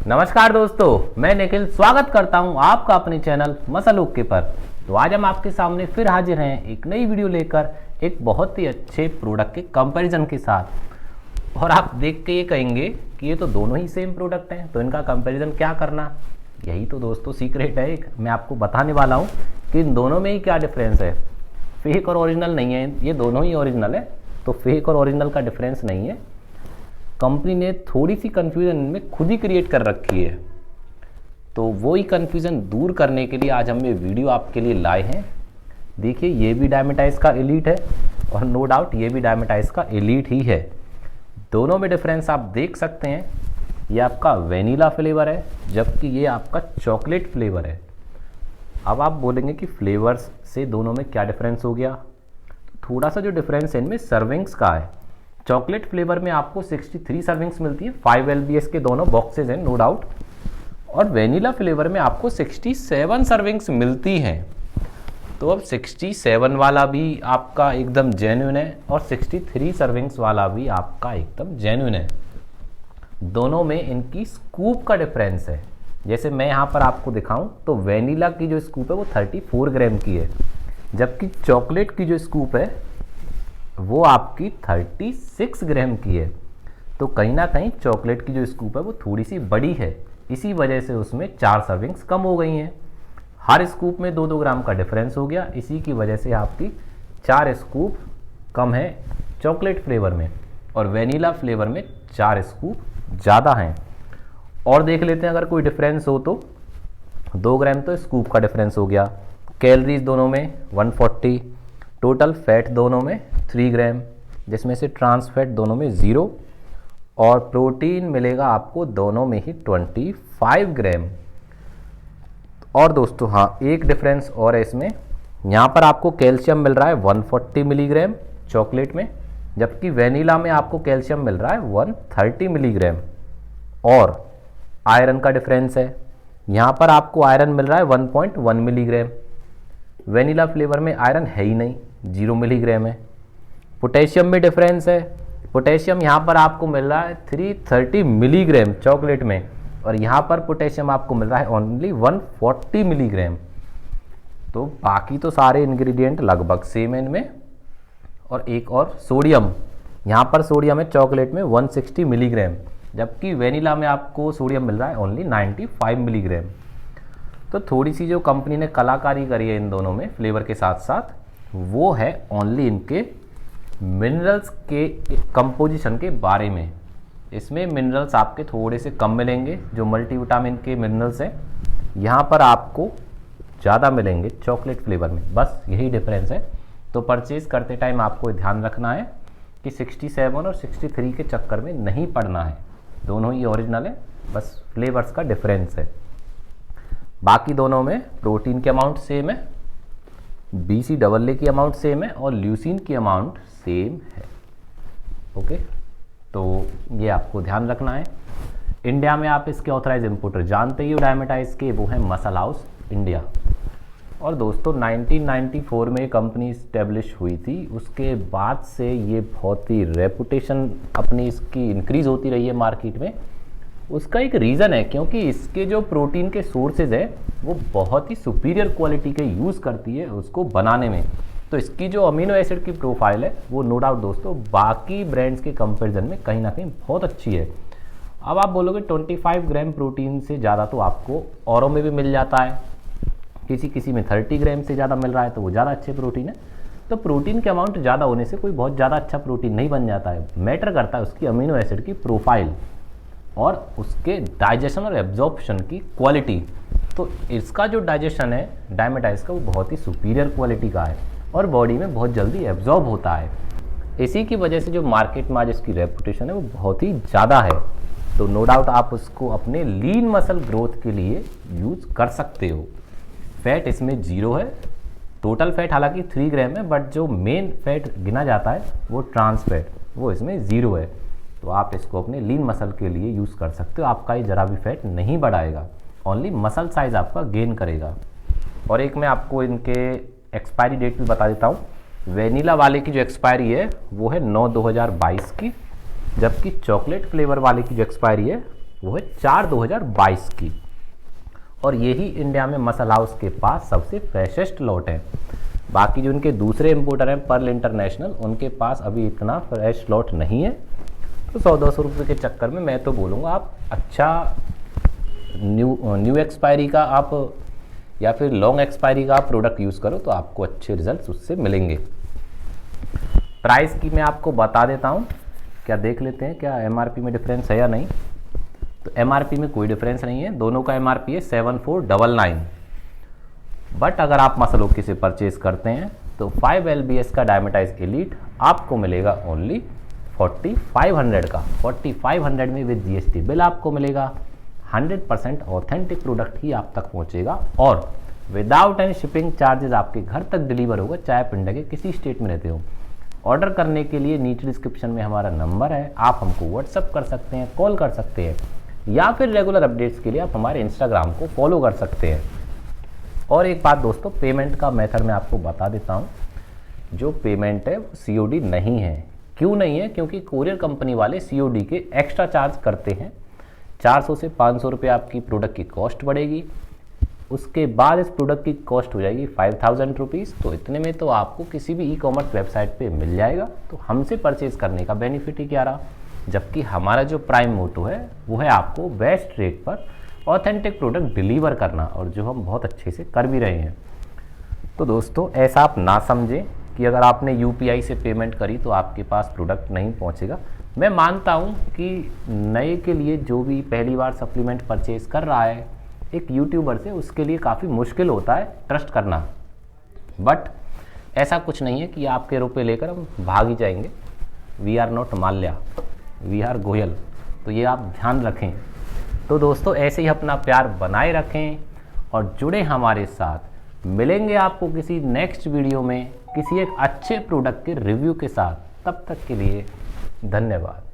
नमस्कार दोस्तों, मैं निखिल स्वागत करता हूं आपका अपने चैनल मसल ओके पर। तो आज हम आपके सामने फिर हाजिर हैं एक नई वीडियो लेकर एक बहुत ही अच्छे प्रोडक्ट के कंपैरिजन के साथ। और आप देख के ये कहेंगे कि ये तो दोनों ही सेम प्रोडक्ट हैं, तो इनका कंपैरिजन क्या करना। यही तो दोस्तों सीक्रेट है, मैं आपको बताने वाला हूँ कि इन दोनों में ही क्या डिफरेंस है। फेक और ओरिजिनल नहीं है, ये दोनों ही ओरिजिनल है, तो फेक और ओरिजिनल का डिफरेंस नहीं है। कंपनी ने थोड़ी सी कन्फ्यूज़न में खुद ही क्रिएट कर रखी है, तो वो ही कन्फ्यूज़न दूर करने के लिए आज हम ये वीडियो आपके लिए लाए हैं। देखिए, ये भी डायमेटाइज का एलीट है और नो डाउट ये भी डायमेटाइज का एलीट ही है। दोनों में डिफरेंस आप देख सकते हैं। ये आपका वेनिला फ्लेवर है जबकि ये आपका चॉकलेट फ्लेवर है। अब आप बोलेंगे कि फ्लेवर्स से दोनों में क्या डिफरेंस हो गया। थोड़ा सा जो डिफरेंस है इनमें सर्विंग्स का है। चॉकलेट फ्लेवर में आपको 63 सर्विंग्स मिलती है, 5 LBS के दोनों बॉक्सेज हैं नो डाउट। और वेनिला फ्लेवर में आपको 67 सर्विंग्स मिलती हैं। तो अब 67 वाला भी आपका एकदम जेन्युइन है और 63 सर्विंग्स वाला भी आपका एकदम जेन्युइन है। दोनों में इनकी स्कूप का डिफरेंस है। जैसे मैं यहाँ पर आपको दिखाऊं तो वेनिला की जो स्कूप है वो 34 ग्राम की है, जबकि चॉकलेट की जो स्कूप है वो आपकी 36 ग्राम की है। तो कहीं ना कहीं चॉकलेट की जो स्कूप है वो थोड़ी सी बड़ी है, इसी वजह से उसमें 4 सर्विंग्स कम हो गई हैं। हर स्कूप में 2-2 ग्राम का डिफरेंस हो गया, इसी की वजह से आपकी 4 स्कूप कम है चॉकलेट फ्लेवर में और वेनिला फ्लेवर में 4 स्कूप ज़्यादा हैं। और देख लेते हैं अगर कोई डिफरेंस हो तो 2 ग्राम तो स्कूप का डिफरेंस हो गया। कैलोरीज दोनों में 140, टोटल फैट दोनों में 3 ग्राम, जिसमें से ट्रांस फैट दोनों में 0 और प्रोटीन मिलेगा आपको दोनों में ही 25 ग्राम। और दोस्तों हाँ, एक डिफरेंस और है इसमें। यहाँ पर आपको कैल्शियम मिल रहा है 140 मिलीग्राम चॉकलेट में, जबकि वेनिला में आपको कैल्शियम मिल रहा है 130 मिलीग्राम। और आयरन का डिफरेंस है, यहाँ पर आपको आयरन मिल रहा है 1.1 मिलीग्राम। वेनिला फ्लेवर में आयरन है ही नहीं, 0 मिलीग्राम है। पोटेशियम में डिफरेंस है। पोटेशियम यहाँ पर आपको मिल रहा है 330 मिलीग्राम चॉकलेट में और यहाँ पर पोटेशियम आपको मिल रहा है ओनली 140 मिलीग्राम। तो बाकी तो सारे इंग्रेडिएंट लगभग सेम है इनमें। और एक और सोडियम, यहाँ पर सोडियम है चॉकलेट में 160 मिलीग्राम, जबकि वेनिला में आपको सोडियम मिल रहा है ओनली 95 मिलीग्राम। तो थोड़ी सी जो कंपनी ने कलाकारी करी है इन दोनों में फ्लेवर के साथ साथ, वो है ओनली इनके मिनरल्स के कंपोजिशन के बारे में। इसमें मिनरल्स आपके थोड़े से कम मिलेंगे, जो मल्टीविटामिन के मिनरल्स हैं यहाँ पर आपको ज़्यादा मिलेंगे चॉकलेट फ्लेवर में, बस यही डिफरेंस है। तो परचेज करते टाइम आपको ध्यान रखना है कि 67 और 63 के चक्कर में नहीं पड़ना है। दोनों ही ओरिजिनल है, बस फ्लेवर्स का डिफरेंस है। बाकी दोनों में प्रोटीन की अमाउंट सेम है, BCAA की अमाउंट सेम है और ल्यूसीन की अमाउंट सेम है। ओके, तो ये आपको ध्यान रखना है। इंडिया में आप इसके ऑथराइज इंपोर्टर जानते ही हो डायमेटाइज के, वो है मसल हाउस इंडिया। और दोस्तों 1994 में कंपनी इस्टेब्लिश हुई थी, उसके बाद से ये बहुत ही रेपुटेशन अपनी इसकी इंक्रीज़ होती रही है मार्केट में। उसका एक रीज़न है क्योंकि इसके जो प्रोटीन के सोर्सेज है वो बहुत ही सुपीरियर क्वालिटी के यूज़ करती है उसको बनाने में। तो इसकी जो अमीनो एसिड की प्रोफाइल है वो नो डाउट दोस्तों बाकी ब्रांड्स के कंपैरिजन में कहीं ना कहीं बहुत अच्छी है। अब आप बोलोगे 25 ग्राम प्रोटीन से ज़्यादा तो आपको औरों में भी मिल जाता है, किसी किसी में 30 ग्राम से ज़्यादा मिल रहा है तो वो ज़्यादा अच्छे प्रोटीन है। तो प्रोटीन के अमाउंट ज़्यादा होने से कोई बहुत ज़्यादा अच्छा प्रोटीन नहीं बन जाता है। मैटर करता है उसकी अमीनो एसिड की प्रोफाइल और उसके डाइजेशन और एब्जॉर्प्शन की क्वालिटी। तो इसका जो डाइजेशन है डायमेटाइज का वो बहुत ही सुपीरियर क्वालिटी का है और बॉडी में बहुत जल्दी एब्जॉर्ब होता है। इसी की वजह से जो मार्केट में आज इसकी रेपुटेशन है वो बहुत ही ज़्यादा है। तो नो डाउट आप उसको अपने लीन मसल ग्रोथ के लिए यूज़ कर सकते हो। फैट इसमें 0 है, टोटल फैट हालांकि 3 ग्राम है, बट जो मेन फैट गिना जाता है वो ट्रांस फैट, वो इसमें 0 है। तो आप इसको अपने लीन मसल के लिए यूज़ कर सकते हो। आपका ये जरा भी फैट नहीं बढ़ाएगा, ओनली मसल साइज आपका गेन करेगा। और एक मैं आपको इनके एक्सपायरी डेट भी बता देता हूँ। वेनिला वाले की जो एक्सपायरी है वो है 9/2022 की, जबकि चॉकलेट फ्लेवर वाले की जो एक्सपायरी है वो है 4/2022 की, और यही इंडिया में मसल हाउस के पास सबसे फ्रेशेस्ट लॉट है। बाकी जो उनके दूसरे इंपोर्टर हैं पर्ल इंटरनेशनल, उनके पास अभी इतना फ्रेश लॉट नहीं है। तो 100-200 रुपये के चक्कर में मैं तो बोलूँगा आप अच्छा न्यू एक्सपायरी का आप या फिर लॉन्ग एक्सपायरी का आप प्रोडक्ट यूज़ करो तो आपको अच्छे रिजल्ट्स उससे मिलेंगे। प्राइस की मैं आपको बता देता हूँ, क्या देख लेते हैं क्या एमआरपी में डिफरेंस है या नहीं। तो एमआरपी में कोई डिफरेंस नहीं है, दोनों का एमआरपी है 7499। बट अगर आप मसल ओके से परचेज करते हैं तो 5 LBS का डायमेटाइज एलीट आपको मिलेगा ओनली 4500 का। 4500 में विद GST बिल आपको मिलेगा। 100% ऑथेंटिक प्रोडक्ट ही आप तक पहुंचेगा और विदाउट एनी शिपिंग चार्जेस आपके घर तक डिलीवर होगा, चाहे आप इंडिया के किसी स्टेट में रहते हो। ऑर्डर करने के लिए नीचे डिस्क्रिप्शन में हमारा नंबर है, आप हमको व्हाट्सअप कर सकते हैं, कॉल कर सकते हैं, या फिर रेगुलर अपडेट्स के लिए आप हमारे इंस्टाग्राम को फॉलो कर सकते हैं। और एक बात दोस्तों, पेमेंट का मेथड मैं आपको बता देता हूँ। जो पेमेंट है वो COD नहीं है। क्यों नहीं है? क्योंकि कोरियर कंपनी वाले COD के एक्स्ट्रा चार्ज करते हैं। 400 से 500 रुपये आपकी प्रोडक्ट की कॉस्ट बढ़ेगी, उसके बाद इस प्रोडक्ट की कॉस्ट हो जाएगी 5000 रुपीज़। तो इतने में तो आपको किसी भी ई-कॉमर्स वेबसाइट पे मिल जाएगा। तो हमसे परचेज करने का बेनिफिट ही क्या रहा, जबकि हमारा जो प्राइम मोटो है वो है आपको बेस्ट रेट पर ऑथेंटिक प्रोडक्ट डिलीवर करना, और जो हम बहुत अच्छे से कर भी रहे हैं। तो दोस्तों ऐसा आप ना समझें कि अगर आपने UPI से पेमेंट करी तो आपके पास प्रोडक्ट नहीं पहुंचेगा। मैं मानता हूं कि नए के लिए जो भी पहली बार सप्लीमेंट परचेज कर रहा है एक यूट्यूबर से, उसके लिए काफ़ी मुश्किल होता है ट्रस्ट करना। बट ऐसा कुछ नहीं है कि आपके रुपए लेकर हम भाग ही जाएंगे। We are not Mallya, we are Goyal, तो ये आप ध्यान रखें। तो दोस्तों ऐसे ही अपना प्यार बनाए रखें और जुड़े हमारे साथ। मिलेंगे आपको किसी नेक्स्ट वीडियो में किसी एक अच्छे प्रोडक्ट के रिव्यू के साथ। तब तक के लिए धन्यवाद।